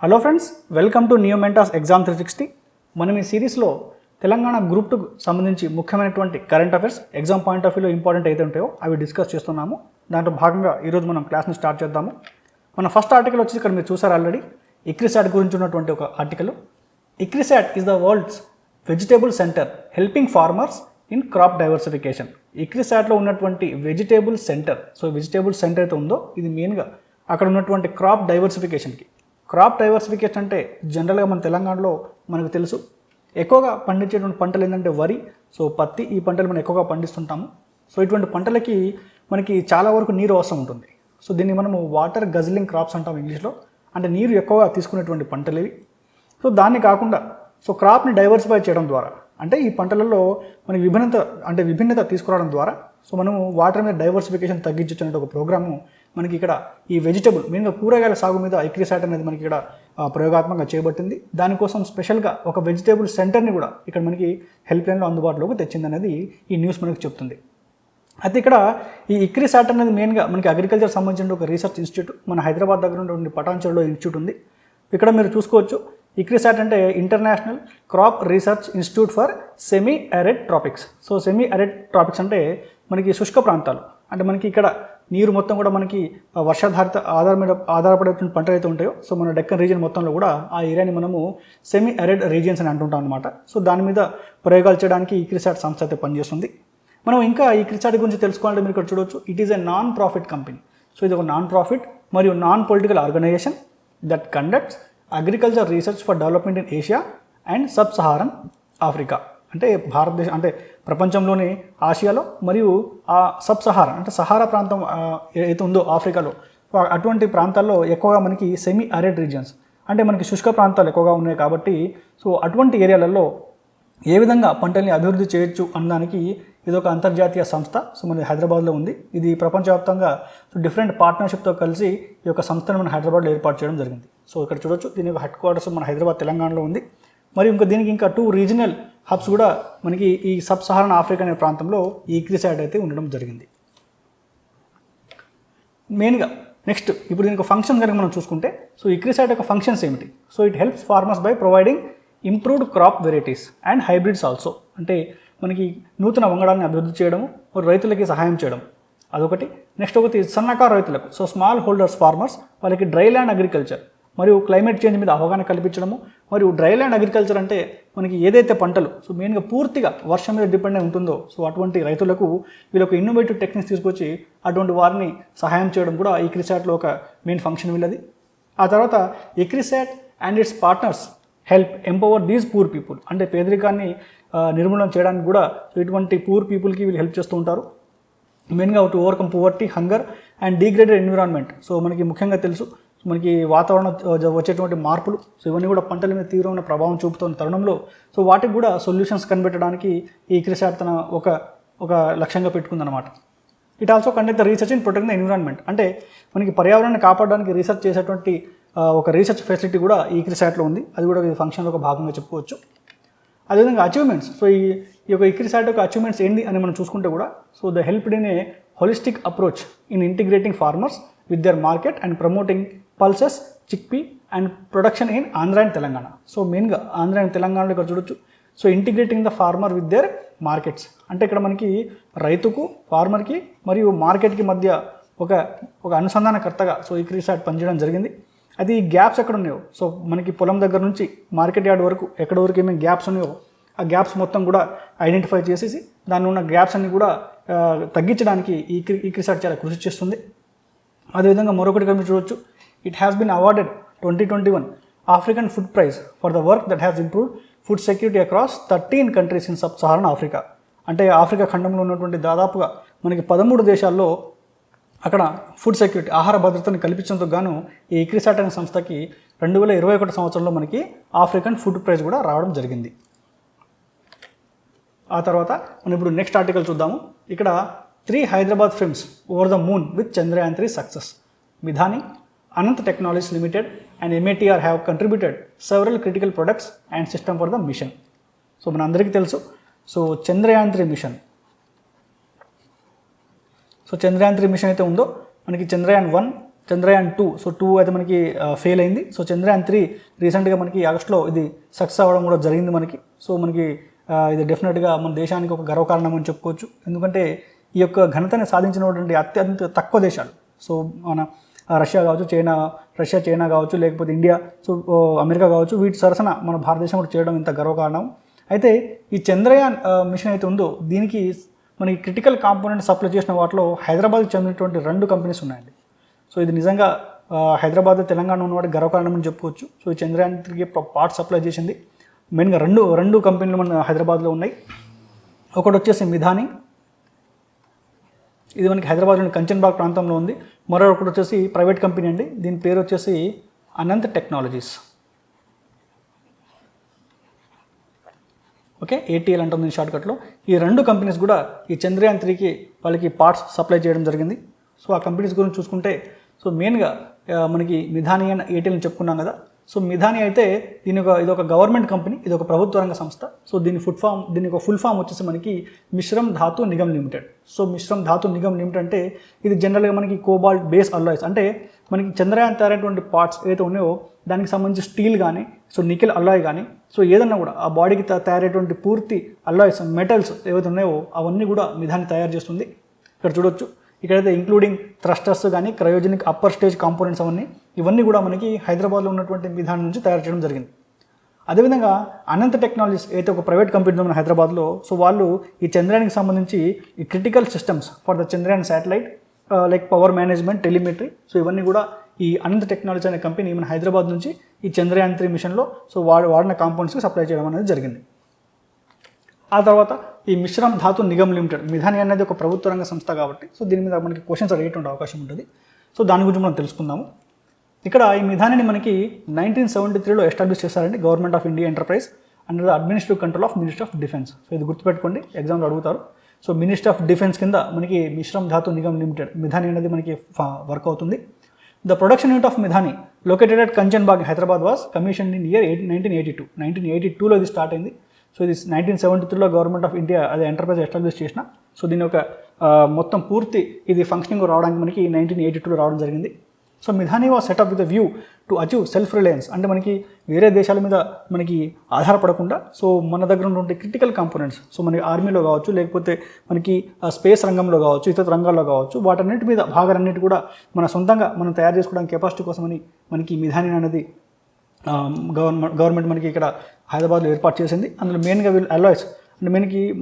Hello friends, welcome to new mentors exam 360. మనం ఈ సిరీస్లో తెలంగాణ గ్రూప్ 2కు సంబంధించి ముఖ్యమైనటువంటి current affairs exam point of వ్యూలో ఇంపార్టెంట్ అయితే ఉంటాయో అవి డిస్కస్ చేస్తున్నాము. దాంట్లో భాగంగా ఈరోజు మనం క్లాస్ని స్టార్ట్ చేద్దాము. మన ఫస్ట్ ఆర్టికల్ వచ్చి ఇక్కడ మీరు చూసారు ఆల్రెడీ, ఇక్రిసాట్ గురించి ఉన్నటువంటి ఒక article. ICRISAT is the world's vegetable center helping farmers in crop diversification. ఇక్రిసాట్లో ఉన్నటువంటి vegetable center, so vegetable center అయితే ఉందో ఇది మెయిన్గా అక్కడ ఉన్నటువంటి క్రాప్ డైవర్సిఫికేషన్కి. క్రాప్ డైవర్సిఫికేషన్ అంటే జనరల్గా మన తెలంగాణలో మనకు తెలుసు, ఎక్కువగా పండించేటువంటి పంటలు ఏంటంటే వరి, సో పత్తి, ఈ పంటలు మనం ఎక్కువగా పండిస్తుంటాము. సో ఇటువంటి పంటలకి మనకి చాలా వరకు నీరు అవసరం ఉంటుంది. సో దీన్ని మనము వాటర్ గజ్లింగ్ క్రాప్స్ అంటాం ఇంగ్లీష్లో, అంటే నీరు ఎక్కువగా తీసుకునేటువంటి పంటలు ఇవి. సో దాన్ని కాకుండా సో క్రాప్ని డైవర్సిఫై చేయడం ద్వారా, అంటే ఈ పంటలలో మనకి విభిన్నత తీసుకురావడం ద్వారా సో మనము వాటర్ మీద డైవర్సిఫికేషన్ తగ్గించే ఒక ప్రోగ్రాము మనకి ఇక్కడ ఈ వెజిటబుల్ మెయిన్గా కూరగాయల సాగు మీద ఇక్రిసాట్ అనేది మనకి ఇక్కడ ప్రయోగాత్మకంగా చేయబట్టింది. దానికోసం స్పెషల్గా ఒక వెజిటేబుల్ సెంటర్ని కూడా ఇక్కడ మనకి హెల్ప్ లైన్లో అందుబాటులోకి తెచ్చింది అనేది ఈ న్యూస్ మనకి చెప్తుంది. అయితే ఇక్కడ ఈ ఇక్రిసాట్ అనేది మెయిన్గా మనకి అగ్రికల్చర్ సంబంధించిన ఒక రీసెర్చ్ ఇన్స్టిట్యూట్ మన హైదరాబాద్ దగ్గర ఉన్నటువంటి పటాన్చెరులో ఇన్స్టిట్యూట్ ఉంది. ఇక్కడ మీరు చూసుకోవచ్చు, ఇక్రిసాట్ అంటే international crop research institute for semi arid tropics. So semi arid tropics అంటే మనకి శుష్క ప్రాంతాలు, అంటే మనకి ఇక్కడ నీరు మొత్తం కూడా మనకి వర్షాధారిత ఆధారపడేటువంటి పంటలు అయితే ఉంటాయో, సో మన డెక్కన్ రీజియన్ మొత్తంలో కూడా ఆ ఏరియాని మనము సెమీ అరిడ్ రీజియన్స్ అని అంటుంటాం అనమాట. సో దాని మీద ప్రయోగాలు చేయడానికి ఇక్రిసాట్ సంస్థ అయితే పనిచేస్తుంది. మనం ఇంకా ఈ ఇక్రిసాట్ గురించి తెలుసుకోవాలంటే మీరు ఇక్కడ చూడవచ్చు, it is a non profit company. So ఇది ఒక నాన్ ప్రాఫిట్ మరియు non political organization that conducts agriculture research for development in Asia and sub Saharan Africa. అంటే భారతదేశం అంటే ప్రపంచంలోని ఆసియాలో మరియు ఆ సబ్ సహారా అంటే సహారా ప్రాంతం ఏదైతే ఉందో ఆఫ్రికాలో, అటువంటి ప్రాంతాల్లో ఎక్కువగా మనకి సెమీ అరిడ్ రీజియన్స్ అంటే మనకి శుష్క ప్రాంతాలు ఎక్కువగా ఉన్నాయి కాబట్టి సో అటువంటి ఏరియాలలో ఏ విధంగా పంటల్ని అభివృద్ధి చేయొచ్చు అన్నదానికి ఇది ఒక అంతర్జాతీయ సంస్థ. సో మన హైదరాబాద్లో ఉంది. ఇది ప్రపంచవ్యాప్తంగా డిఫరెంట్ పార్ట్నర్షిప్తో కలిసి ఈ యొక్క సంస్థను మన హైదరాబాద్లో ఏర్పాటు చేయడం జరిగింది. సో ఇక్కడ చూడొచ్చు, దీని యొక్క హెడ్ క్వార్టర్స్ మన హైదరాబాద్ తెలంగాణలో ఉంది. మరియు దీనికి ఇంకా 2 రీజనల్ హబ్స్ కూడా మనకి ఈ సబ్ సహారన్ ఆఫ్రికా అనే ప్రాంతంలో ఈ ఇక్రిసాట్ అయితే ఉండడం జరిగింది. మెయిన్గా నెక్స్ట్ ఇప్పుడు దీనికి ఫంక్షన్ కనుక మనం చూసుకుంటే, సో ఇక్రిసాట్ యొక్క ఫంక్షన్స్ ఏమిటి? So it helps farmers by providing improved crop varieties and hybrids also. అంటే మనకి నూతన వంగడాన్ని అభివృద్ధి చేయడము మరియు రైతులకి సహాయం చేయడం అదొకటి. నెక్స్ట్ ఒకటి సన్నకారు రైతులకు, సో స్మాల్ హోల్డర్స్ ఫార్మర్స్, వాళ్ళకి డ్రై ల్యాండ్ అగ్రికల్చర్ మరియు క్లైమేట్ చేంజ్ మీద అవగాహన కల్పించడము. మరియు డ్రై ల్యాండ్ అగ్రికల్చర్ అంటే మనకి ఏదైతే పంటలు సో మెయిన్గా పూర్తిగా వర్షం మీద డిపెండ్ అయి ఉంటుందో, సో అటువంటి రైతులకు వీళ్ళొక ఇన్నోవేటివ్ టెక్నిక్స్ తీసుకొచ్చి అటువంటి వారిని సహాయం చేయడం కూడా ఇక్రిసాట్లో ఒక మెయిన్ ఫంక్షన్ వీళ్ళది. ఆ తర్వాత ICRISAT and it's partners help empower these poor people, అంటే పేదరికాన్ని నిర్మూలన చేయడానికి కూడా ఇటువంటి పూర్ పీపుల్కి వీళ్ళు హెల్ప్ చేస్తూ ఉంటారు. మెయిన్గా to overcome poverty, hunger and degraded environment. So మనకి ముఖ్యంగా తెలుసు మనకి వాతావరణం వచ్చేటువంటి మార్పులు, సో ఇవన్నీ కూడా పంటల మీద తీవ్రమైన ప్రభావం చూపుతున్న తరుణంలో సో వాటికి కూడా సొల్యూషన్స్ కనిపెట్టడానికి ఈ ఇక్రిసాట్ తన ఒక లక్ష్యంగా పెట్టుకుందన్నమాట. It also conduct the research in protecting the environment, అంటే మనకి పర్యావరణాన్ని కాపాడడానికి రీసెర్చ్ చేసేటువంటి ఒక రీసెర్చ్ ఫెసిలిటీ కూడా ఈ ఇక్రిసాట్లో ఉంది. అది కూడా ఈ ఫంక్షన్లో ఒక భాగంగా చెప్పుకోవచ్చు. అదేవిధంగా అచీవ్మెంట్స్, సో ఈ యొక్క ఇక్రిసాట్ యొక్క అచీవ్మెంట్స్ ఏంటి అని మనం చూసుకుంటే కూడా, so the helped in a holistic approach in integrating farmers with their market and promoting pulses, chickpea and production in Andhra and Telangana. So మెయిన్గా ఆంధ్ర అండ్ తెలంగాణలో ఇక్కడ చూడొచ్చు, so integrating the farmer with their markets, అంటే ఇక్కడ మనకి రైతుకు, ఫార్మర్కి మరియు మార్కెట్కి మధ్య ఒక అనుసంధానకర్తగా సో ఇక్రిసాట్ పనిచేయడం జరిగింది. అది గ్యాప్స్ ఎక్కడ ఉన్నాయో, సో మనకి పొలం దగ్గర నుంచి మార్కెట్ యార్డ్ వరకు ఎక్కడ వరకు ఏమేమి గ్యాప్స్ ఉన్నాయో ఆ గ్యాప్స్ మొత్తం కూడా ఐడెంటిఫై చేసేసి దానిలో ఉన్న గ్యాప్స్ అన్ని కూడా తగ్గించడానికి ఈ ఇక్రిసాట్ చాలా కృషి చేస్తుంది. అదేవిధంగా మరొకటి మీరు చూడవచ్చు, it has been awarded 2021 African food prize for the work that has improved food security across 13 countries in sub Saharan Africa. అంటే ఆఫ్రికా ఖండంలో ఉన్నటువంటి దాదాపుగా మనకి 13 దేశాల్లో అక్కడ ఫుడ్ సెక్యూరిటీ, ఆహార భద్రతను కల్పించేందుకు గాను ఈ ఇక్రిసాట్ అనే సంస్థకి 2021 సంవత్సరంలో మనకి ఆఫ్రికన్ ఫుడ్ ప్రైజ్ కూడా రావడం జరిగింది. ఆ తర్వాత మనం ఇప్పుడు నెక్స్ట్ ఆర్టికల్ చూద్దాము. ఇక్కడ 3 Hyderabad firms over the moon with Chandrayaan 3 success. Midhani, Anant technologies limited and MATR have contributed several critical products and system for the mission. So మన అందరికీ తెలుసు, so Chandrayaan 3 mission, so Chandrayaan 3 mission అయితే ఉందో మనకి చంద్రయాన్ 1, చంద్రయాన్ 2. సో 2 అయితే మనకి ఫెయిల్ అయింది. సో చంద్రయాన్ 3 రీసెంట్గా మనకి ఆగస్టులో ఇది సక్సెస్ అవ్వడం కూడా జరిగింది మనకి. సో మనకి ఇది డెఫినెట్గా మన దేశానికి ఒక గర్వకారణం అని చెప్పుకోవచ్చు. ఎందుకంటే ఈ యొక్క ఘనతని సాధించినటువంటి అత్యంత తక్కువ దేశాలు. సో మన రష్యా కావచ్చు, చైనా కావచ్చు, లేకపోతే ఇండియా, సో అమెరికా కావచ్చు, వీటి సరసన మన భారతదేశం కూడా చేయడం ఇంత గర్వకారణం. అయితే ఈ చంద్రయాన్ మిషన్ అయితే ఉందో దీనికి మనకి క్రిటికల్ కాంపోనెంట్ సప్లై చేసిన వాటిలో హైదరాబాద్కి చెందినటువంటి 2 కంపెనీస్ ఉన్నాయండి. సో ఇది నిజంగా హైదరాబాద్ తెలంగాణ ఉన్నవాటి గర్వకారణం అని చెప్పుకోవచ్చు. సో ఈ చంద్రయాన్ 3కి పార్ట్ సప్లై చేసింది మెయిన్గా రెండు కంపెనీలు మన హైదరాబాద్లో ఉన్నాయి. ఒకటి వచ్చేసి మిధాని, ఇది మనకి హైదరాబాద్లోని కంచన్బాగ్ ప్రాంతంలో ఉంది. మరొకటి వచ్చేసి ప్రైవేట్ కంపెనీ అండి, దీని పేరు వచ్చేసి అనంత్ టెక్నాలజీస్. ఓకే, ATL అంటుంది షార్ట్కట్లో. ఈ 2 కంపెనీస్ కూడా ఈ చంద్రయాన్ 3కి వాళ్ళకి పార్ట్స్ సప్లై చేయడం జరిగింది. సో ఆ కంపెనీస్ గురించి చూసుకుంటే సో మెయిన్గా మనకి మిధాని అండ్ ATL అని చెప్పుకున్నాం కదా. సో మిధాని అయితే ఇది ఒక గవర్నమెంట్ కంపెనీ, ఇది ఒక ప్రభుత్వ రంగ సంస్థ. సో దీని ఫుల్ ఫామ్ వచ్చేసి మనకి మిశ్రమ్ ధాతు నిగమ్ లిమిటెడ్. సో మిశ్రమ్ ధాతు నిగమ్ లిమిటెడ్ అంటే ఇది జనరల్గా మనకి కోబాల్ట్ బేస్ అల్లాయ్స్, అంటే మనకి చంద్రయాన్ తయారైనటువంటి పార్ట్స్ ఏదైతే ఉన్నాయో దానికి సంబంధించి స్టీల్ కానీ, సో నికెల్ అల్లాయ్ కానీ, సో ఏదన్నా కూడా ఆ బాడీకి తయారైనటువంటి పూర్తి అల్లాయ్స్, మెటల్స్ ఏవైతే ఉన్నాయో అవన్నీ కూడా మిధాని తయారు చేస్తుంది. ఇక్కడ చూడొచ్చు, ఇక్కడైతే ఇంక్లూడింగ్ థ్రస్టర్స్ కానీ, క్రయోజనిక్ అప్పర్ స్టేజ్ కాంపోనెంట్స్ ఇవన్నీ కూడా మనకి హైదరాబాద్లో ఉన్నటువంటి మిధాని నుంచి తయారు చేయడం జరిగింది. అదేవిధంగా అనంత్ టెక్నాలజీస్ అయితే ఒక ప్రైవేట్ కంపెనీ మన హైదరాబాద్లో. సో వాళ్ళు ఈ చంద్రయాన్కి సంబంధించి ఈ critical systems for the Chandrayaan satellite like power management, telemetry, so ఇవన్నీ కూడా ఈ అనంత్ టెక్నాలజీ అనే కంపెనీ మన హైదరాబాద్ నుంచి ఈ చంద్రయాన్ 3 మిషన్లో సో వాడిన కాంపోనెంట్స్కి సప్లై చేయడం అనేది జరిగింది. ఆ తర్వాత ఈ మిశ్రమ్ ధాతు నిగమ్ లిమిటెడ్, మిధాని అనేది ఒక ప్రభుత్వ రంగ సంస్థ కాబట్టి సో దీని మీద మనకి క్వశ్చన్స్ అడిగేటువంటి అవకాశం ఉంటుంది. సో దాని గురించి మనం తెలుసుకుందాము. ఇక్కడ ఈ మిధానిని మనకి 1973లో ఎస్టాబ్లిష్ చేశారండి government of India enterprise under the administrative control of ministry of defence. So ఇది గుర్తుపెట్టుకోండి, ఎగ్జామ్లో అడుగుతారు. సో మినిస్ట్రీ ఆఫ్ డిఫెన్స్ కింద మనకి మిశ్రమ్ ధాతు నిగమ్ లిమిటెడ్ మిధాని అనేది మనకి వర్క్ అవుతుంది. The production unit of Midhani located at Kanchanbagh Hyderabad was commission in year 1982లో ఇది స్టార్ట్ అయింది. సో ఇది 1973లో గవర్నమెంట్ ఆఫ్ ఇండియా అదే ఎంటర్ప్రైజ్ ఎస్టాబ్లిష్ చేసిన. సో దీని యొక్క మొత్తం పూర్తి ఇది ఫంక్షనింగ్ రావడానికి మనకి 1982లో రావడం జరిగింది. So Midhani was setup with view to achieve self Reliance, అంటే మనకి వేరే దేశాల మీద మనకి ఆధారపడకుండా సో మన దగ్గర ఉన్నటువంటి క్రిటికల్ కాంపోనెంట్స్, సో మనకి ఆర్మీలో కావచ్చు, లేకపోతే మనకి స్పేస్ రంగంలో కావచ్చు, ఇతర రంగాల్లో కావచ్చు, వాటన్నిటి మీద భాగాలన్నిటి కూడా మన సొంతంగా మనం తయారు చేసుకోవడానికి కెపాసిటీ కోసమని మనకి మిధాని అనేది గవర్నమెంట్ మనకి ఇక్కడ హైదరాబాద్లో ఏర్పాటు చేసింది. అందులో మెయిన్గా వీళ్ళు అలాయ్స్ అంటే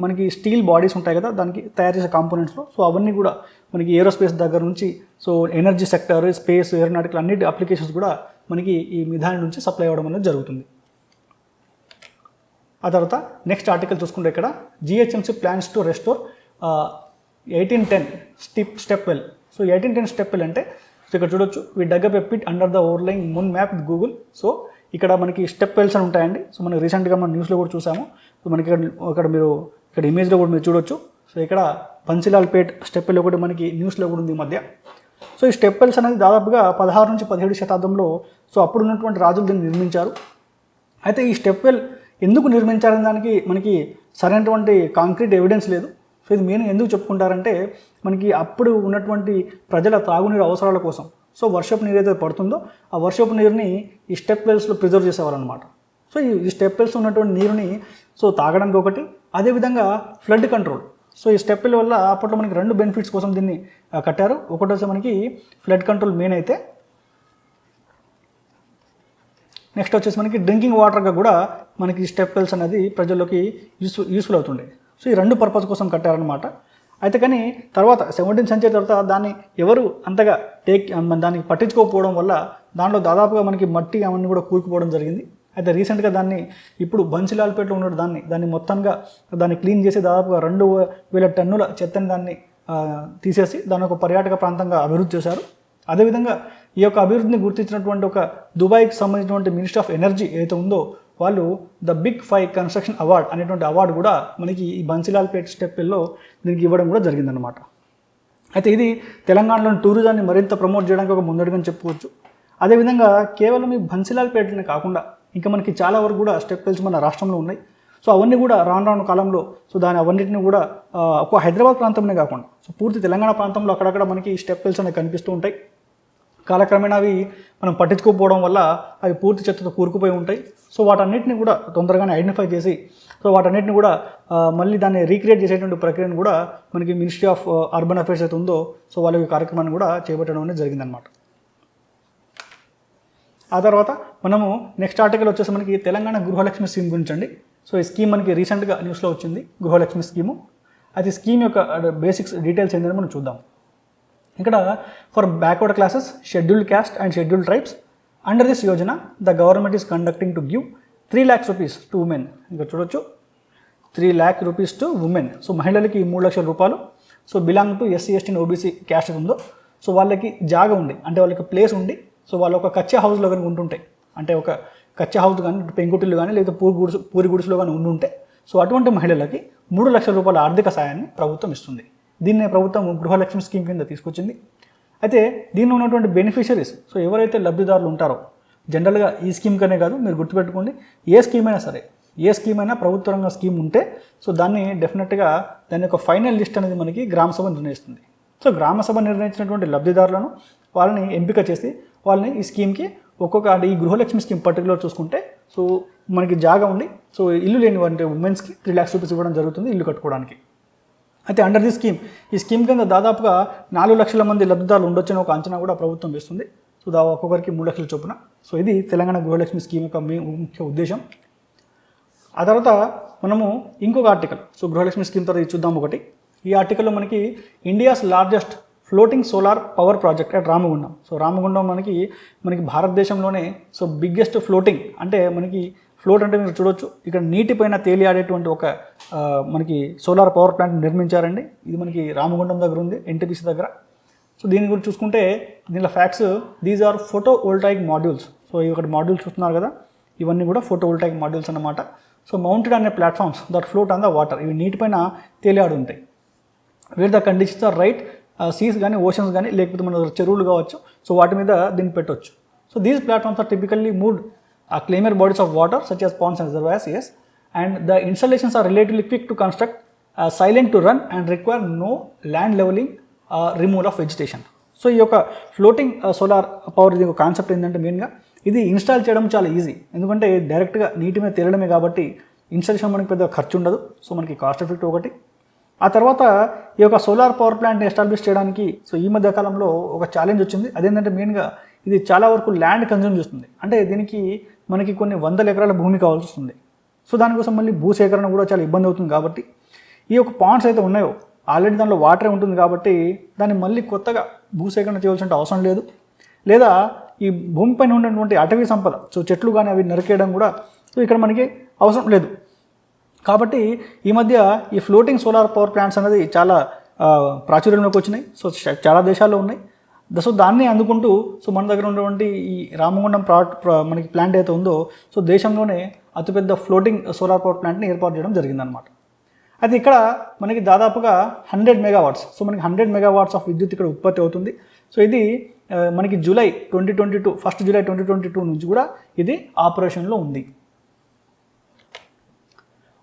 మనకి స్టీల్ బాడీస్ ఉంటాయి కదా, దానికి తయారు చేసే కాంపోనెంట్స్లో సో అవన్నీ కూడా మనకి ఏరోస్పేస్ దగ్గర నుంచి so energy sector, space, aeronautical అన్నిటి అప్లికేషన్స్ కూడా మనకి ఈ మిధాని నుంచి సప్లై అవ్వడం అనేది జరుగుతుంది. ఆ తర్వాత నెక్స్ట్ ఆర్టికల్ చూసుకుంటే ఇక్కడ GHMC plans to restore 1810 step well. So 1810 step well అంటే ఇక్కడ చూడొచ్చు, we dug up a pit under the overlaying moon map with Google. So ఇక్కడ మనకి స్టెప్ వెల్స్ అని ఉంటాయండి. సో మనకి రీసెంట్గా మనం న్యూస్లో కూడా చూసాము. సో మనకి ఇక్కడ ఇమేజ్లో కూడా మీరు చూడొచ్చు. సో ఇక్కడ బన్సీలాల్ పేట్ స్టెప్ వెల్ ఒకటి మనకి న్యూస్లో కూడా ఉంది ఈ మధ్య. సో ఈ స్టెప్ వెల్స్ అనేది దాదాపుగా 16 నుంచి 17 శతాబ్దంలో సో అప్పుడు ఉన్నటువంటి రాజులు దీన్ని నిర్మించారు. అయితే ఈ స్టెప్ వెల్ ఎందుకు నిర్మించారనే దానికి మనకి సరైనటువంటి కాంక్రీట్ ఎవిడెన్స్ లేదు. సో ఇది మెయిన్ ఎందుకు చెప్పుకుంటారంటే మనకి అప్పుడు ఉన్నటువంటి ప్రజల తాగునీరు అవసరాల కోసం సో వర్షపు నీరు ఏదైతే పడుతుందో ఆ వర్షపు నీరుని ఈ స్టెప్ వెల్స్లో ప్రిజర్వ్ చేసేవారు అనమాట. సో ఈ స్టెప్ వెల్స్ ఉన్నటువంటి నీరుని సో తాగడానికి ఒకటి, అదేవిధంగా ఫ్లడ్ కంట్రోల్. సో ఈ స్టెప్ వెల్ వల్ల అప్పట్లో మనకి 2 బెనిఫిట్స్ కోసం దీన్ని కట్టారు. ఒకటి వచ్చి మనకి ఫ్లడ్ కంట్రోల్ మెయిన్ అయితే, నెక్స్ట్ వచ్చేసి మనకి డ్రింకింగ్ వాటర్గా కూడా మనకి స్టెప్ వెల్స్ అనేది ప్రజల్లోకి యూస్ఫుల్ అవుతుండే. సో ఈ 2 పర్పస్ కోసం కట్టారనమాట. అయితే కానీ తర్వాత 17th సెంచరీ తర్వాత దాన్ని ఎవరు అంతగా దానికి పట్టించుకోకపోవడం వల్ల దాంట్లో దాదాపుగా మనకి మట్టి అవన్నీ కూడా కూరుకుపోవడం జరిగింది. అయితే రీసెంట్గా ఇప్పుడు బన్సీలాల్పేటలో ఉన్న దాన్ని మొత్తంగా దాన్ని క్లీన్ చేసి దాదాపుగా 2000 టన్నుల చెత్తని దాన్ని తీసేసి దాన్ని ఒక పర్యాటక ప్రాంతంగా అభివృద్ధి చేశారు. అదేవిధంగా ఈ యొక్క అభివృద్ధిని గుర్తించినటువంటి ఒక దుబాయ్కి సంబంధించినటువంటి మినిస్ట్రీ ఆఫ్ ఎనర్జీ ఏదైతే ఉందో వాళ్ళు ద బిగ్ 5 కన్స్ట్రక్షన్ అవార్డ్ అనేటువంటి అవార్డు కూడా మనకి ఈ బన్సీలాల్పేట్ స్టెప్ వెల్లో దీనికి ఇవ్వడం కూడా జరిగిందనమాట. అయితే ఇది తెలంగాణలోని టూరిజాన్ని మరింత ప్రమోట్ చేయడానికి ఒక ముందడుగని చెప్పుకోవచ్చు. అదేవిధంగా కేవలం ఈ బన్సీలాల్పేటనే కాకుండా ఇంకా మనకి చాలా వరకు కూడా స్టెప్ వెల్స్ మన రాష్ట్రంలో ఉన్నాయి. సో అవన్నీ కూడా రాను కాలంలో సో అవన్నిటిని కూడా ఒక హైదరాబాద్ ప్రాంతంలో కాకుండా సో పూర్తి తెలంగాణ ప్రాంతంలో అక్కడక్కడ మనకి స్టెప్ వెల్స్ అనేవి కనిపిస్తూ ఉంటాయి. కాలక్రమేణా అవి మనం పట్టించుకోకపోవడం వల్ల అవి పూర్తి చెత్తతో కూరుకుపోయి ఉంటాయి. సో వాటన్నిటిని కూడా తొందరగానే ఐడెంటిఫై చేసి సో వాటన్నిటిని కూడా మళ్ళీ దాన్ని రీక్రియేట్ చేసేటువంటి ప్రక్రియను కూడా మనకి మినిస్ట్రీ ఆఫ్ అర్బన్ అఫైర్స్ అయితే ఉందో సో వాళ్ళ కార్యక్రమాన్ని కూడా చేపట్టడం అనేది జరిగిందనమాట. ఆ తర్వాత మనము నెక్స్ట్ ఆర్టికల్ వచ్చేసి మనకి తెలంగాణ గృహలక్ష్మి స్కీమ్ గురించి అండి. సో ఈ స్కీమ్ మనకి రీసెంట్గా న్యూస్లో వచ్చింది, గృహలక్ష్మి స్కీము. అది స్కీమ్ యొక్క బేసిక్స్ డీటెయిల్స్ ఏంటంటే మనం చూద్దాం. ఇక్కడ for backward classes, scheduled caste and scheduled tribes under this Yojana the government is conducting to give 3 lakhs rupees to women. ఇక్కడ చూడొచ్చు 3 lakh rupees to women. So మహిళలకి 3 లక్షల రూపాయలు. So belong to SC ST OBC caste ఉందో so వాళ్ళకి జాగా ఉండి అంటే వాళ్ళకి ప్లేస్ ఉండి సో వాళ్ళు ఒక కచ్చా హౌస్లో కానీ ఉంటుంటాయి, అంటే ఒక కచ్చా హౌస్ కానీ పెంకుటిల్లు కానీ లేదా పూరి గుడిసెలో కానీ ఉండుంటే సో అటువంటి మహిళలకి 3 లక్షల రూపాయల ఆర్థిక సాయాన్ని ప్రభుత్వం ఇస్తుంది. దీన్నే ప్రభుత్వం గృహలక్ష్మి స్కీమ్ కింద తీసుకొచ్చింది. అయితే దీనిలో ఉన్నటువంటి బెనిఫిషరీస్ సో ఎవరైతే లబ్ధిదారులు ఉంటారో జనరల్గా ఈ స్కీమ్ కనే కాదు, మీరు గుర్తుపెట్టుకోండి, ఏ స్కీమ్ అయినా సరే, ఏ స్కీమ్ అయినా ప్రభుత్వ రంగ స్కీమ్ ఉంటే సో దాన్ని డెఫినెట్గా దాని యొక్క ఫైనల్ లిస్ట్ అనేది మనకి గ్రామసభ నిర్ణయిస్తుంది. సో గ్రామసభ నిర్ణయించినటువంటి లబ్ధిదారులను వాళ్ళని ఎంపిక చేసి వాళ్ళని ఈ స్కీమ్కి ఒక్కొక్క అంటే ఈ గృహలక్ష్మి స్కీమ్ పర్టికులర్ చూసుకుంటే సో మనకి జాగా ఉండి సో ఇల్లు లేని అంటే ఉమెన్స్కి 3 lakhs rupees ఇవ్వడం జరుగుతుంది ఇల్లు కట్టుకోవడానికి. అయితే అండర్ ది స్కీమ్ ఈ స్కీమ్ కింద దాదాపుగా 4 లక్షల మంది లబ్ధిదారులు ఉండొచ్చని ఒక అంచనా కూడా ప్రభుత్వం వేస్తుంది. సో ఒక్కొక్కరికి 3 లక్షల చొప్పున. సో ఇది తెలంగాణ గృహలక్ష్మి స్కీమ్ యొక్క ముఖ్య ఉద్దేశం. ఆ తర్వాత మనము ఇంకొక ఆర్టికల్ సో గృహలక్ష్మి స్కీమ్ తర్వాత చూద్దాం ఒకటి. ఈ ఆర్టికల్లో మనకి India's largest floating solar power project at Ramagundam. So Ramagundam మనకి భారతదేశంలోనే సో బిగ్గెస్ట్ ఫ్లోటింగ్ అంటే మనకి ఫ్లోట్ అంటే మీరు చూడొచ్చు ఇక్కడ నీటిపైన తేలియాడేటువంటి ఒక మనకి సోలార్ పవర్ ప్లాంట్ నిర్మించారండి. ఇది మనకి రామగుండం దగ్గర ఉంది, ఎన్టీపీసీ దగ్గర. సో దీని గురించి చూసుకుంటే దీనిలో facts, these are photovoltaic modules. So ఈ ఒకటి మాడ్యూల్స్ చూస్తున్నారు కదా, ఇవన్నీ కూడా ఫోటో వోల్టాయిక్ మాడ్యూల్స్ అన్నమాట. సో మౌంటెడ్ అనే platforms that float on the water. ఇవి నీటిపైన తేలియాడు ఉంటాయి. Where the conditions are right, seas కానీ ఓషన్స్ కానీ లేకపోతే మన చెరువులు కావచ్చు, సో వాటి మీద దీన్ని పెట్టవచ్చు. So these platforms are typically moved claimer bodies of water such as ponds and reservoirs, yes, and the installations are relatively quick to construct, silent to run and require no land leveling, removal of vegetation. So ఈ యొక్క floating solar power ఇది ఒక concept ఏంటంటే మెయిన్గా ఇది install చేయడం చాలా easy, ఎందుకంటే డైరెక్ట్గా నీటి మీద తేలడమే కాబట్టి ఇన్స్టాలేషన్ మనకి పెద్ద ఖర్చు ఉండదు. సో మనకి కాస్ట్ ఎఫెక్ట్ ఒకటి. ఆ తర్వాత ఈ యొక్క సోలార్ పవర్ ప్లాంట్ని ఎస్టాబ్లిష్ చేయడానికి సో ఈ మధ్య కాలంలో ఒక ఛాలెంజ్ వచ్చింది. అదేంటంటే మెయిన్గా ఇది చాలా వరకు ల్యాండ్ కన్జ్యూమ్ చేస్తుంది. అంటే దీనికి మనకి కొన్ని 100 ఎకరాల భూమి కావాల్సి వస్తుంది. సో దానికోసం మళ్ళీ భూసేకరణ కూడా చాలా ఇబ్బంది అవుతుంది. కాబట్టి ఈ యొక్క పాండ్స్ అయితే ఉన్నాయో ఆల్రెడీ దానిలో వాటరే ఉంటుంది కాబట్టి దాన్ని మళ్ళీ కొత్తగా భూసేకరణ చేయవలసిన అవసరం లేదు. లేదా ఈ భూమిపైన ఉన్నటువంటి అటవీ సంపద సో చెట్లు కానీ అవి నరికేయడం కూడా సో ఇక్కడ మనకి అవసరం లేదు. కాబట్టి ఈ మధ్య ఈ ఫ్లోటింగ్ సోలార్ పవర్ ప్లాంట్స్ అనేది చాలా ప్రాచుర్యంలోకి వచ్చినాయి. సో చాలా దేశాల్లో ఉన్నాయి. సో దాన్ని అందుకుంటూ సో మన దగ్గర ఉన్నటువంటి ఈ రామగుండం మనకి ప్లాంట్ అయితే ఉందో సో దేశంలోనే అతిపెద్ద ఫ్లోటింగ్ సోలార్ పవర్ ప్లాంట్ని ఏర్పాటు చేయడం జరిగిందనమాట. అయితే ఇక్కడ మనకి దాదాపుగా 100 megawatts. సో మనకి 100 megawatts ఆఫ్ విద్యుత్ ఇక్కడ ఉత్పత్తి అవుతుంది. సో ఇది మనకి జూలై 2022 1st July 2022 నుంచి కూడా ఇది ఆపరేషన్లో ఉంది.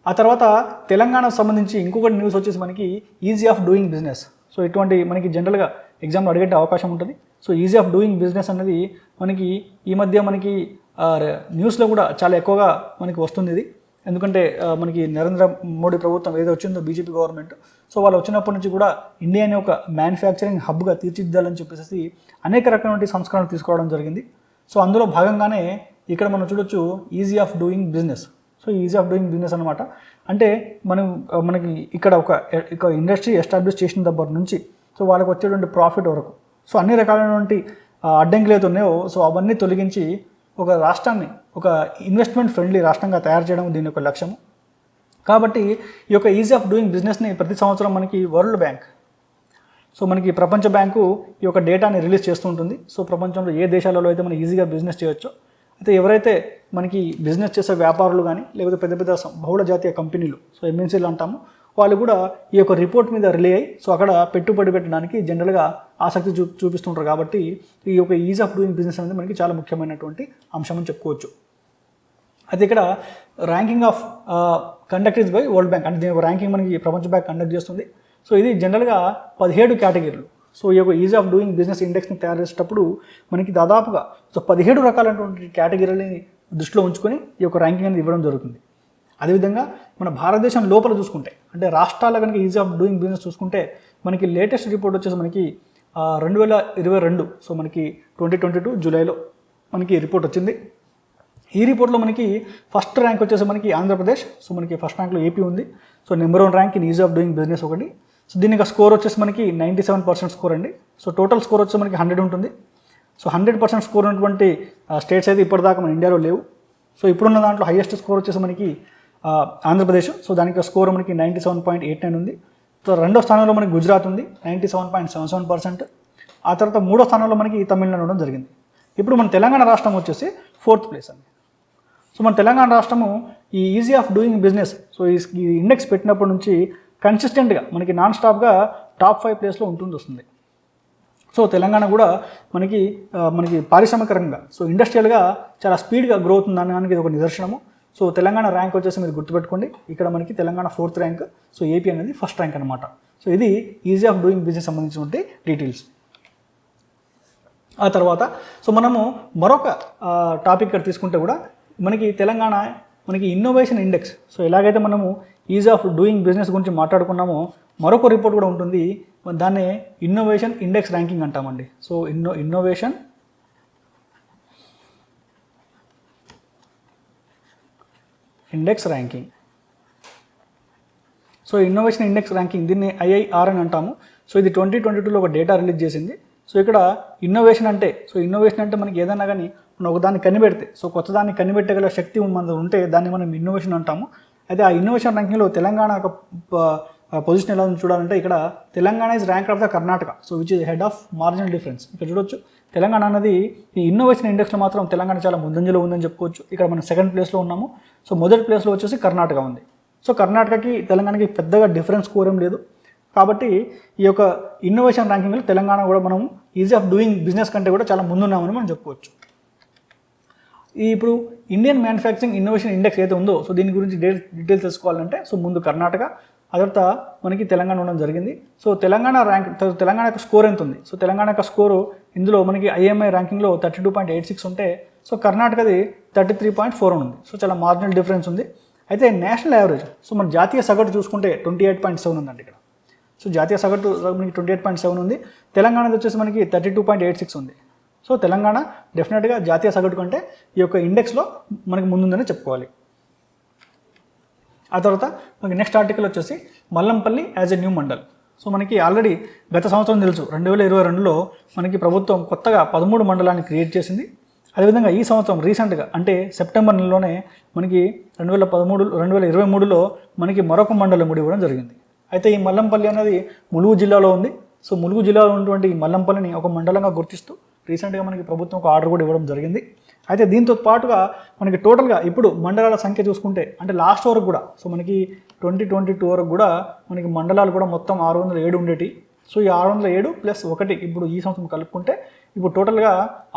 ఆ తర్వాత తెలంగాణకు సంబంధించి ఇంకొకటి న్యూస్ వచ్చేసి మనకి easy of doing business. So ఇటువంటి మనకి జనరల్గా ఎగ్జామ్లో అడిగే అవకాశం ఉంటుంది. So easy of doing business అనేది మనకి ఈ మధ్య మనకి న్యూస్లో కూడా చాలా ఎక్కువగా మనకి వస్తుంది ఇది. ఎందుకంటే మనకి నరేంద్ర మోడీ ప్రభుత్వం ఏదో వచ్చిందో బీజేపీ గవర్నమెంట్ సో వాళ్ళు వచ్చినప్పటి నుంచి కూడా ఇండియాని ఒక మ్యానుఫ్యాక్చరింగ్ హబ్గా తీర్చిదిద్దాలని చెప్పేసి అనేక రకమైన సంస్కరణలు తీసుకోవడం జరిగింది. సో అందులో భాగంగానే ఇక్కడ మనం చూడొచ్చు easy of doing business. So easy of doing business అనమాట అంటే మనకి ఇక్కడ ఒక ఇండస్ట్రీ ఎస్టాబ్లిష్ చేసిన దగ్గర నుంచి సో వాళ్ళకి వచ్చేటువంటి ప్రాఫిట్ వరకు సో అన్ని రకాలైనటువంటి అడ్డంకులు అయితే ఉన్నాయో సో అవన్నీ తొలగించి ఒక రాష్ట్రాన్ని ఒక ఇన్వెస్ట్మెంట్ ఫ్రెండ్లీ రాష్ట్రంగా తయారు చేయడం దీని యొక్క లక్ష్యము. కాబట్టి ఈ యొక్క ఈజీ ఆఫ్ డూయింగ్ బిజినెస్ని ప్రతి సంవత్సరం మనకి వరల్డ్ బ్యాంక్ సో మనకి ప్రపంచ బ్యాంకు ఈ యొక్క డేటాని రిలీజ్ చేస్తూ ఉంటుంది. సో ప్రపంచంలో ఏ దేశాలలో అయితే మనం ఈజీగా బిజినెస్ చేయొచ్చో అయితే ఎవరైతే మనకి బిజినెస్ చేసే వ్యాపారులు కానీ లేకపోతే పెద్ద పెద్ద బహుళ జాతీయ కంపెనీలు సో ఎంఎన్సీలు అంటాము వాళ్ళు కూడా ఈ యొక్క రిపోర్ట్ మీద రిలే అయ్యి సో అక్కడ పెట్టుబడి పెట్టడానికి జనరల్గా ఆసక్తి చూపిస్తుంటారు. కాబట్టి ఈ యొక్క ఈజ్ ఆఫ్ డూయింగ్ బిజినెస్ అనేది మనకి చాలా ముఖ్యమైనటువంటి అంశం అని చెప్పుకోవచ్చు. అయితే ఇక్కడ ranking of conduct by world bank అంటే దీని ర్యాంకింగ్ మనకి ప్రపంచ బ్యాంక్ కండక్ట్ చేస్తుంది. సో ఇది జనరల్గా 17 కేటగిరీలు సో ఈ యొక్క ఈజీ ఆఫ్ డూయింగ్ బిజినెస్ ఇండెక్స్ని తయారు చేసేటప్పుడు మనకి దాదాపుగా 17 రకాలైనటువంటి కేటగిరీలని దృష్టిలో ఉంచుకొని ఈ యొక్క ర్యాంకింగ్ అనేది ఇవ్వడం జరుగుతుంది. అదేవిధంగా మన భారతదేశం లోపల చూసుకుంటే అంటే రాష్ట్రాల కనుక ఈజీ ఆఫ్ డూయింగ్ బిజినెస్ చూసుకుంటే మనకి లేటెస్ట్ రిపోర్ట్ వచ్చేసి మనకి 2022 సో మనకి 2022 జూలైలో మనకి రిపోర్ట్ వచ్చింది. ఈ రిపోర్ట్లో మనకి ఫస్ట్ ర్యాంక్ వచ్చేసి మనకి ఆంధ్రప్రదేశ్, సో మనకి ఫస్ట్ ర్యాంక్లో ఏపీ ఉంది. So number 1 rank in easy of doing business ఒకటి. సో దీనికి స్కోర్ వచ్చేసి మనకి 97% స్కోర్ అండి. సో టోటల్ స్కోర్ వచ్చేసి మనకి 100 ఉంటుంది. సో 100% స్కోర్ ఉన్నటువంటి స్టేట్స్ అయితే ఇప్పటిదాకా మన ఇండియాలో లేవు. సో ఇప్పుడున్న దాంట్లో హైయెస్ట్ స్కోర్ వచ్చేసి మనకి ఆంధ్రప్రదేశ్. సో దానికి స్కోర్ మనకి 97.89 ఉంది. సో రెండో స్థానంలో మనకి గుజరాత్ ఉంది 97.77%. ఆ తర్వాత మూడో స్థానంలో మనకి తమిళనాడు ఉండడం జరిగింది. ఇప్పుడు మన తెలంగాణ రాష్ట్రం వచ్చేసి 4th ప్లేస్ అండి. సో మన తెలంగాణ రాష్ట్రము ఈ easy of doing business so ఈ ఇండెక్స్ పెట్టినప్పటి నుంచి కన్సిస్టెంట్గా మనకి నాన్ స్టాప్గా టాప్ 5 ప్లేస్లో ఉంటుంది వస్తుంది. సో తెలంగాణ కూడా మనకి పారిశ్రామిక రంగంగా సో ఇండస్ట్రియల్గా చాలా స్పీడ్గా గ్రోత్ ఉందనడానికి ఇది ఒక నిదర్శనము. సో తెలంగాణ ర్యాంక్ వచ్చేసి మీరు గుర్తుపెట్టుకోండి, ఇక్కడ మనకి Telangana 4th rank, so AP అనేది ఫస్ట్ ర్యాంక్ అనమాట. సో ఇది ఈజీ ఆఫ్ డూయింగ్ బిజినెస్ సంబంధించినటువంటి డీటెయిల్స్. ఆ తర్వాత సో మనము మరొక టాపిక్ ఇక్కడ తీసుకుంటే కూడా మనకి తెలంగాణ మనకి ఇన్నోవేషన్ ఇండెక్స్ సో ఎలాగైతే మనము ఈజీ ఆఫ్ డూయింగ్ బిజినెస్ గురించి మాట్లాడుకున్నామో మరొక రిపోర్ట్ కూడా ఉంటుంది, దాన్ని ఇన్నోవేషన్ ఇండెక్స్ ర్యాంకింగ్ అంటామండి. So innovation index ranking. So innovation index ranking దీన్ని IIR అని అంటాము. సో ఇది 2022లో ఒక డేటా రిలీజ్ చేసింది. సో ఇక్కడ ఇన్నోవేషన్ అంటే మనకి ఏదైనా కానీ మనం ఒకదాన్ని కనిపెడితే సో కొత్తదాన్ని కనిపెట్టగల శక్తి మన ఉంటే దాన్ని మనం ఇన్నోవేషన్ అంటాము. అయితే ఆ ఇన్నోవేషన్ ర్యాంకింగ్లో తెలంగాణ పొజిషన్ ఎలా ఉంది చూడాలంటే ఇక్కడ Telangana is rank of the Karnataka, so which is head of marginal difference. ఇక్కడ చూడొచ్చు తెలంగాణ అనేది ఈ ఇన్నోవేషన్ ఇండెక్స్లో మాత్రం తెలంగాణ చాలా ముందంజలో ఉందని చెప్పుకోవచ్చు. ఇక్కడ మనం 2nd ప్లేస్లో ఉన్నాము. సో మొదటి ప్లేస్లో వచ్చేసి కర్ణాటక ఉంది. సో కర్ణాటకకి తెలంగాణకి పెద్దగా డిఫరెన్స్ స్కోర్ ఏం లేదు. కాబట్టి ఈ యొక్క ఇన్నోవేషన్ ర్యాంకింగ్లో తెలంగాణ కూడా మనం ఈజీ ఆఫ్ డూయింగ్ బిజినెస్ కంటే కూడా చాలా ముందున్నామని మనం చెప్పుకోవచ్చు. ఇప్పుడు ఇండియన్ మ్యానుఫ్యాక్చరింగ్ ఇన్నోవేషన్ ఇండెక్స్ ఏదైతే ఉందో సో దీని గురించి డీటెయిల్స్ తెలుసుకోవాలంటే సో ముందు కర్ణాటక, ఆ తర్వాత మనకి తెలంగాణ ఉండడం జరిగింది. సో తెలంగాణ యొక్క స్కోర్ ఎంత ఉంది? సో తెలంగాణ యొక్క స్కోరు ఇందులో మనకి IMI ర్యాంకింగ్లో 32.86 ఉంటే సో కర్ణాటకది 33.41 ఉంది. సో చాలా మార్జినల్ డిఫరెన్స్ ఉంది. అయితే నేషనల్ యావరేజ్ సో మన జాతీయ సగటు చూసుకుంటే 28.7 ఉందండి ఇక్కడ. సో జాతీయ సగటు మనకి 28.7 ఉంది. తెలంగాణది వచ్చేసి మనకి 32.86 ఉంది. సో తెలంగాణ డెఫినెట్గా జాతీయ సగటు కంటే ఈ యొక్క ఇండెక్స్లో మనకి ముందుందని చెప్పుకోవాలి. ఆ తర్వాత మనకి నెక్స్ట్ ఆర్టికల్ వచ్చేసి Mallampalli as a new mandal. So మనకి ఆల్రెడీ గత సంవత్సరం తెలుసు 2022లో మనకి ప్రభుత్వం కొత్తగా 13 మండలాన్ని క్రియేట్ చేసింది. అదేవిధంగా ఈ సంవత్సరం రీసెంట్గా అంటే సెప్టెంబర్ నెలలోనే మనకి 2023లో మనకి మరొక మండలం కూడా ఇవ్వడం జరిగింది. అయితే ఈ మల్లంపల్లి అనేది ములుగు జిల్లాలో ఉంది. సో ములుగు జిల్లాలో ఉన్నటువంటి ఈ మల్లంపల్లిని ఒక మండలంగా గుర్తిస్తూ రీసెంట్గా మనకి ప్రభుత్వం ఒక ఆర్డర్ కూడా ఇవ్వడం జరిగింది. అయితే దీంతో పాటుగా మనకి టోటల్గా ఇప్పుడు మండలాల సంఖ్య చూసుకుంటే అంటే లాస్ట్ వరకు కూడా సో మనకి 2022 వరకు కూడా మనకి మండలాలు కూడా మొత్తం 607 ఉండేటి. సో ఈ 607 ప్లస్ 1 ఇప్పుడు ఈ సంవత్సరం కలుపుకుంటే ఇప్పుడు టోటల్గా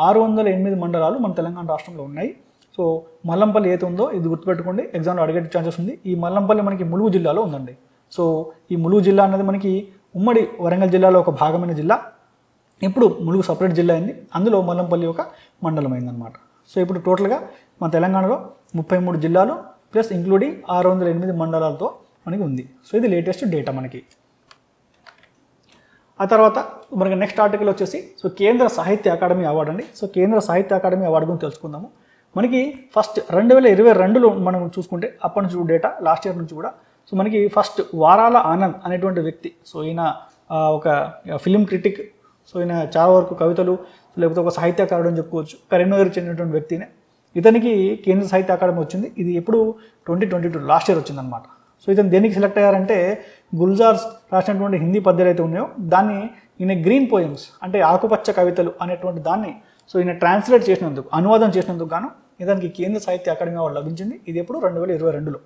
608 మండలాలు మన తెలంగాణ రాష్ట్రంలో ఉన్నాయి. సో మల్లంపల్లి ఏది ఉందో ఇది గుర్తుపెట్టుకోండి, ఎగ్జామ్లో అడిగే ఛాన్సెస్ ఉంది. ఈ మల్లంపల్లి మనకి ములుగు జిల్లాలో ఉందండి. సో ఈ ములుగు జిల్లా అనేది మనకి ఉమ్మడి వరంగల్ జిల్లాలో ఒక భాగమైన జిల్లా. ఇప్పుడు ములుగు సపరేట్ జిల్లా అయింది, అందులో మల్లంపల్లి ఒక మండలం అయిందనమాట. సో ఇప్పుడు టోటల్గా మన తెలంగాణలో 33 జిల్లాలు ప్లస్ ఇంక్లూడింగ్ 608 మండలాలతో మనకి ఉంది. సో ఇది లేటెస్ట్ డేటా మనకి. ఆ తర్వాత మనకి నెక్స్ట్ ఆర్టికల్ వచ్చేసి సో కేంద్ర సాహిత్య అకాడమీ అవార్డు అండి. సో కేంద్ర సాహిత్య అకాడమీ అవార్డు గురించి తెలుసుకుందాము. మనకి ఫస్ట్ 2022లో మనం చూసుకుంటే అప్పటి నుంచి డేటా లాస్ట్ ఇయర్ నుంచి కూడా సో మనకి ఫస్ట్ వారాల ఆనంద్ అనేటువంటి వ్యక్తి. సో ఈయన ఒక ఫిలిం క్రిటిక్. సో ఈయన చాలా వరకు కవితలు లేకపోతే ఒక సాహిత్యకారుడు అని చెప్పుకోవచ్చు. కరీంనగర్కి చెందినటువంటి వ్యక్తినే. ఇతనికి కేంద్ర సాహిత్య అకాడమీ వచ్చింది. ఇది ఎప్పుడు 2022 లాస్ట్ ఇయర్ వచ్చిందనమాట. సో ఇతను దేనికి సెలెక్ట్ అయ్యారంటే గుల్జార్ రాసినటువంటి హిందీ పద్యాలు అయితే ఉన్నాయో దాన్ని ఈయన గ్రీన్ పోయమ్స్ అంటే ఆకుపచ్చ కవితలు అనేటువంటి దాన్ని సో ఈయన ట్రాన్స్లేట్ చేసినందుకు అనువాదం చేసినందుకు గాను ఇతనికి కేంద్ర సాహిత్య అకాడమీ అవార్డు లభించింది. ఇది ఎప్పుడు 2022లో.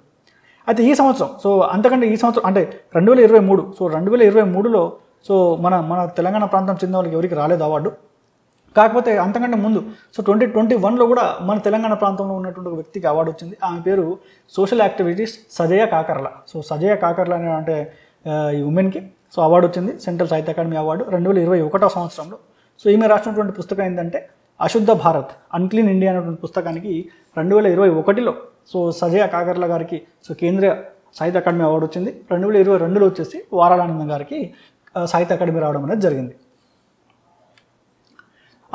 అయితే ఈ సంవత్సరం సో అంతకంటే ఈ సంవత్సరం అంటే 2023 సో 2023లో సో మన తెలంగాణ ప్రాంతం చెందిన వాళ్ళకి ఎవరికి రాలేదు అవార్డు. కాకపోతే అంతకంటే ముందు సో 2021లో కూడా మన తెలంగాణ ప్రాంతంలో ఉన్నటువంటి ఒక వ్యక్తికి అవార్డు వచ్చింది. ఆమె పేరు social activities Sajaya Kakarla. So Sajaya Kakarla అంటే ఈ ఉమెన్కి సో అవార్డు వచ్చింది, సెంట్రల్ సాహిత్య అకాడమీ అవార్డు 2021 సంవత్సరంలో. సో ఈమె రాసినటువంటి పుస్తకం ఏంటంటే అశుద్ధ భారత్, అన్క్లీన్ ఇండియా అనేటువంటి పుస్తకానికి 2021లో సో సజయ కాకర్ల గారికి సో కేంద్రీయ సాహిత్య అకాడమీ అవార్డు వచ్చింది. 2022లో వచ్చేసి వారాలానందం గారికి సాహిత్య అకాడమీ రావడం అనేది జరిగింది.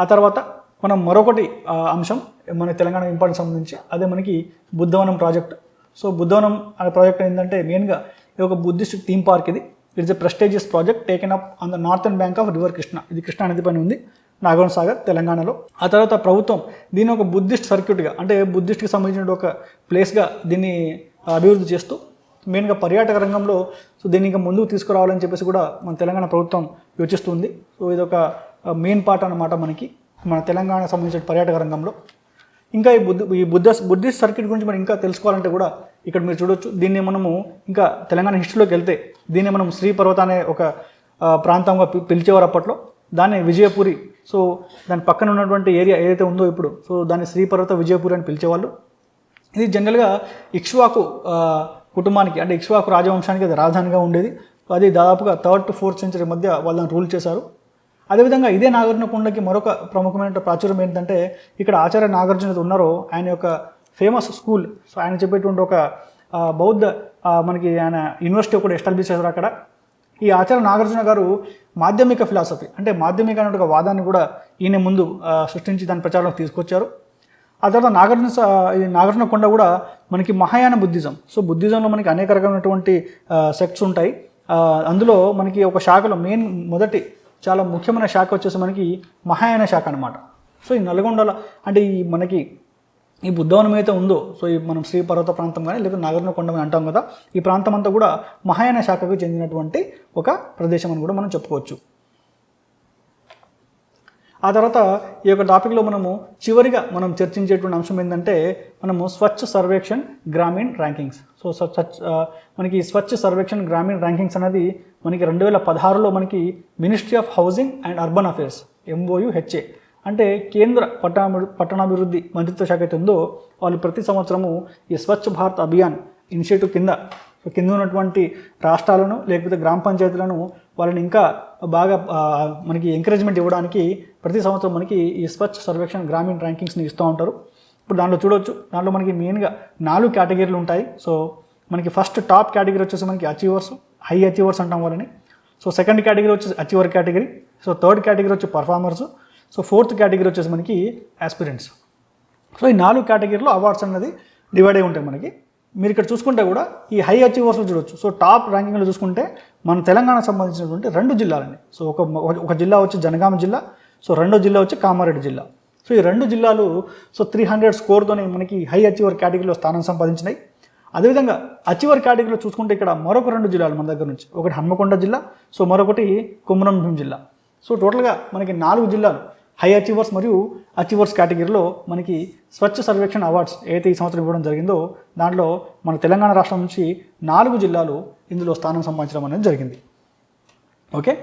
ఆ తర్వాత మనం మరొకటి అంశం మన తెలంగాణ ఇంపార్టెన్స్ సంబంధించి, అదే మనకి బుద్ధవనం ప్రాజెక్ట్. సో బుద్ధవనం అనే ప్రాజెక్ట్ ఏంటంటే మెయిన్గా ఇది ఒక Buddhist theme park. It's a prestigious project taken up on the northern bank of river Krishna. ఇది కృష్ణా నది పైన ఉంది, నాగార్జున సాగర్, తెలంగాణలో. ఆ తర్వాత ప్రభుత్వం దీన్ని ఒక బుద్ధిస్ట్ సర్క్యూట్గా, అంటే బుద్ధిస్ట్కి సంబంధించిన ఒక ప్లేస్గా దీన్ని అభివృద్ధి చేస్తూ మెయిన్గా పర్యాటక రంగంలో సో దీన్ని ఇంకా ముందుకు తీసుకురావాలని చెప్పేసి కూడా మన తెలంగాణ ప్రభుత్వం యోచిస్తుంది. సో ఇది ఒక మెయిన్ పార్ట్ అన్నమాట మనకి మన తెలంగాణ సంబంధించిన పర్యాటక రంగంలో. ఇంకా ఈ బుద్ధిస్ట్ సర్క్యూట్ గురించి మనం ఇంకా తెలుసుకోవాలంటే కూడా ఇక్కడ మీరు చూడొచ్చు. దీన్ని మనము ఇంకా తెలంగాణ హిస్టరీలోకి వెళ్తే దీన్ని మనం శ్రీ పర్వత అనే ఒక ప్రాంతంగా పిలిచేవారు అప్పట్లో. దాన్ని విజయపురి, సో దాని పక్కన ఉన్నటువంటి ఏరియా ఏదైతే ఉందో ఇప్పుడు, సో దాన్ని శ్రీ పర్వత విజయపురి అని పిలిచేవాళ్ళు. ఇది జనరల్గా ఇక్ష్వాకు కుటుంబానికి, అంటే ఇక్ష్వాకు రాజవంశానికి అది రాజధానిగా ఉండేది. అది దాదాపుగా 3rd to 4th century మధ్య వాళ్ళని రూల్ చేశారు. అదేవిధంగా ఇదే నాగార్జునకొండకి మరొక ప్రముఖమైన ప్రాచుర్యం ఏంటంటే ఇక్కడ ఆచార్య నాగార్జున ఉన్నారో ఆయన యొక్క ఫేమస్ స్కూల్, సో ఆయన చెప్పేటువంటి ఒక బౌద్ధ మనకి ఆయన యూనివర్సిటీ కూడా ఎస్టాబ్లిష్ చేశారు అక్కడ. ఈ ఆచార్య నాగార్జున గారు మాధ్యమిక ఫిలాసఫీ, అంటే మాధ్యమిక అనే ఒక వాదాన్ని కూడా ఈయన ముందు సృష్టించి దాని ప్రచారంలోకి తీసుకొచ్చారు. ఆ తర్వాత నాగార్జునకొండ కూడా మనకి మహాయాన బుద్ధిజం. సో బుద్ధిజంలో మనకి అనేక రకమైనటువంటి సెక్ట్స్ ఉంటాయి. అందులో మనకి ఒక శాఖలో మెయిన్ మొదటి చాలా ముఖ్యమైన శాఖ వచ్చేసి మనకి మహాయాన శాఖ అనమాట. సో ఈ నల్గొండలో అంటే మనకి ఈ బుద్ధవనం అయితే ఉందో, సో ఈ మనం శ్రీ పర్వత ప్రాంతం కానీ లేదా నాగార్జునకొండ అని అంటాం కదా, ఈ ప్రాంతం అంతా కూడా మహాయాన శాఖకు చెందినటువంటి ఒక ప్రదేశం అని కూడా మనం చెప్పుకోవచ్చు. ఆ తర్వాత ఈ యొక్క టాపిక్లో మనము చివరిగా మనం చర్చించేటువంటి అంశం ఏంటంటే మనము స్వచ్ఛ సర్వేక్షణ్ గ్రామీణ్ ర్యాంకింగ్స్. సో మనకి స్వచ్ఛ సర్వేక్షణ్ గ్రామీణ్ ర్యాంకింగ్స్ అనేది మనకి 2016లో మనకి ministry of housing and urban affairs MOUHA, అంటే కేంద్ర పట్టణాభివృద్ధి మంత్రిత్వ శాఖ అయితే ఉందో వాళ్ళు ప్రతి సంవత్సరము ఈ స్వచ్ఛ భారత్ అభియాన్ ఇనిషియేటివ్ కింద ఉన్నటువంటి రాష్ట్రాలను లేకపోతే గ్రామ పంచాయతీలను వాళ్ళని ఇంకా బాగా మనకి ఎంకరేజ్మెంట్ ఇవ్వడానికి ప్రతి సంవత్సరం మనకి ఈ స్వచ్ఛ సర్వేక్షణ్ గ్రామీణ ర్యాంకింగ్స్ని ఇస్తూ ఉంటారు. ఇప్పుడు దాంట్లో చూడవచ్చు, దాంట్లో మనకి మెయిన్గా 4 కేటగిరీలు ఉంటాయి. సో మనకి ఫస్ట్ టాప్ కేటగిరీ వచ్చేసి మనకి అచీవర్స్, హై అచీవర్స్ అంటాం వాళ్ళని. సో సెకండ్ కేటగిరీ వచ్చేసి achiever category. So third category వచ్చి పర్ఫార్మర్స్. సో ఫోర్త్ కేటగిరీ వచ్చేసి మనకి ఆస్పిరెంట్స్. సో ఈ 4 కేటగిరీలో అవార్డ్స్ అనేది డివైడ్ అయి ఉంటాయి మనకి. మీరు ఇక్కడ చూసుకుంటే కూడా ఈ హై అచీవర్స్లో చూడొచ్చు. సో టాప్ ర్యాంకింగ్లో చూసుకుంటే మన తెలంగాణకు సంబంధించినటువంటి 2 జిల్లాలండి. సో ఒక జిల్లా వచ్చి జనగామ జిల్లా, సో రెండో జిల్లా వచ్చి కామారెడ్డి జిల్లా. సో ఈ 2 జిల్లాలు సో 300 స్కోర్తోనే మనకి హై అచీవర్ కేటగిరీలో స్థానం సంపాదించినాయి. అదేవిధంగా అచీవర్ కేటగిరీలో చూసుకుంటే ఇక్కడ మరొక 2 జిల్లాలు మన దగ్గర నుంచి, ఒకటి హన్మకొండ జిల్లా, సో మరొకటి కొమరంభీం జిల్లా. సో టోటల్గా మనకి 4 జిల్లాలు హై అచీవర్స్ మరియు అచీవర్స్ కేటగిరీలో మనకి స్వచ్ఛ సర్వేక్షణ అవార్డ్స్ ఏదైతే ఈ సంవత్సరం ఇవ్వడం జరిగిందో దాంట్లో మన తెలంగాణ రాష్ట్రం నుంచి 4 జిల్లాలు ఇందులో స్థానం సంపాదించడం అనేది జరిగింది. ఓకే,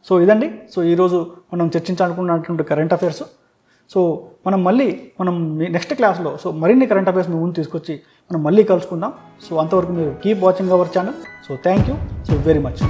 సో ఇదండి. సో ఈరోజు మనం చర్చించాలనుకున్నటువంటి కరెంట్ అఫైర్స్. సో మనం నెక్స్ట్ క్లాస్లో సో మరిన్ని కరెంట్ అఫైర్స్ మీ ముందు తీసుకొచ్చి మనం మళ్ళీ కలుసుకుందాం. సో అంతవరకు మీరు keep watching our channel. So thank you so very much.